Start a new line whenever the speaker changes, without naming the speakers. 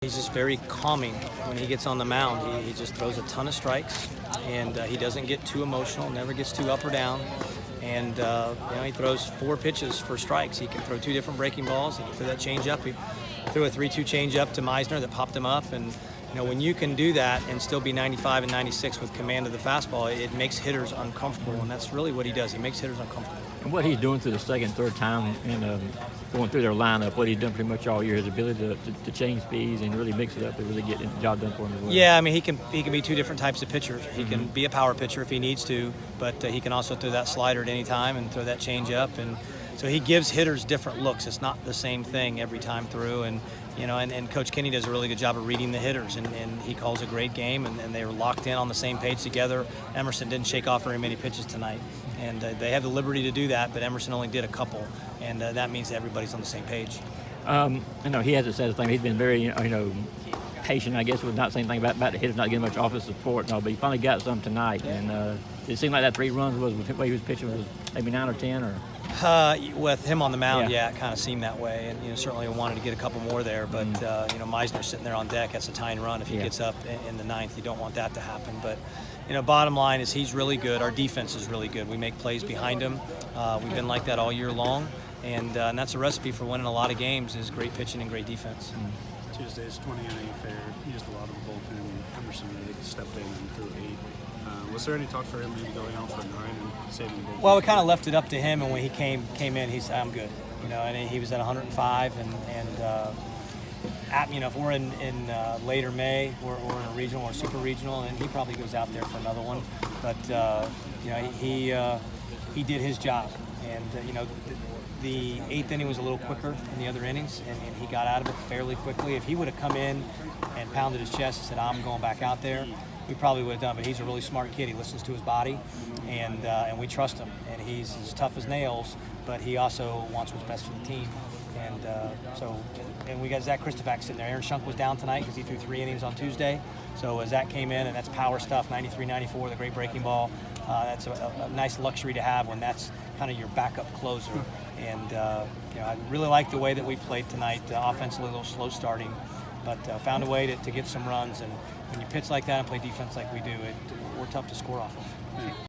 He's just very calming when he gets on the mound. He just throws a ton of strikes, and he doesn't get too emotional, never gets too up or down. And he throws 4 pitches for strikes. He can throw 2 different breaking balls. He can throw that changeup. He threw a 3-2 changeup to Meisner that popped him up. And when you can do that and still be 95 and 96 with command of the fastball, it makes hitters uncomfortable, and that's really what he does. He makes hitters uncomfortable.
And what he's doing through the second, third time, and going through their lineup, what he's done pretty much all year, his ability to change speeds and really mix it up and really get the job done for him as well.
Yeah, I mean, he can be 2 different types of pitchers. He can be a power pitcher if he needs to, but he can also throw that slider at any time and throw that change up. And so he gives hitters different looks. It's not the same thing every time through. And and Coach Kenny does a really good job of reading the hitters, and he calls a great game, and they were locked in on the same page together. Emerson didn't shake off very many pitches tonight, and they have the liberty to do that, but Emerson only did a couple, and that means that everybody's on the same page.
He hasn't said a thing. He's been very, patient, I guess, with not saying anything about the hitters not getting much offensive support and all, but he finally got some tonight, and it seemed like that 3 runs was with the way he was pitching was maybe 9 or 10, or.
With him on the mound, yeah, it kind of seemed that way, and certainly wanted to get a couple more there. But Meisner sitting there on deck, that's a tying run. If he gets up in the 9th, you don't want that to happen. But bottom line is he's really good. Our defense is really good. We make plays behind him. We've been like that all year long, and that's a recipe for winning a lot of games: is great pitching and great defense.
Tuesday's 20 inning affair. He used a lot of the bullpen. Emerson really stepped in and threw 8. Was there any talk for him maybe going out for 9 and saving the bullpen?
Well, we kind of left it up to him, and when he came in, he said, "I'm good." And he was at 105, if we're in later May, we're in a regional or super regional, and he probably goes out there for another one. But he did his job, and the 8th inning was a little quicker than the other innings, and he got out of it fairly quickly. If he would have come in and pounded his chest and said, "I'm going back out there," we probably would have done. But he's a really smart kid. He listens to his body, and we trust him. And he's as tough as nails, but he also wants what's best for the team. And we got Zach Christovac sitting there. Aaron Shunk was down tonight because he threw 3 innings on Tuesday. So Zach came in, and that's power stuff, 93, 94, the great breaking ball. That's a nice luxury to have when that's kind of your backup closer. And I really like the way that we played tonight. Offensively, a little slow starting, but found a way to get some runs. And when you pitch like that and play defense like we do, we're tough to score off of.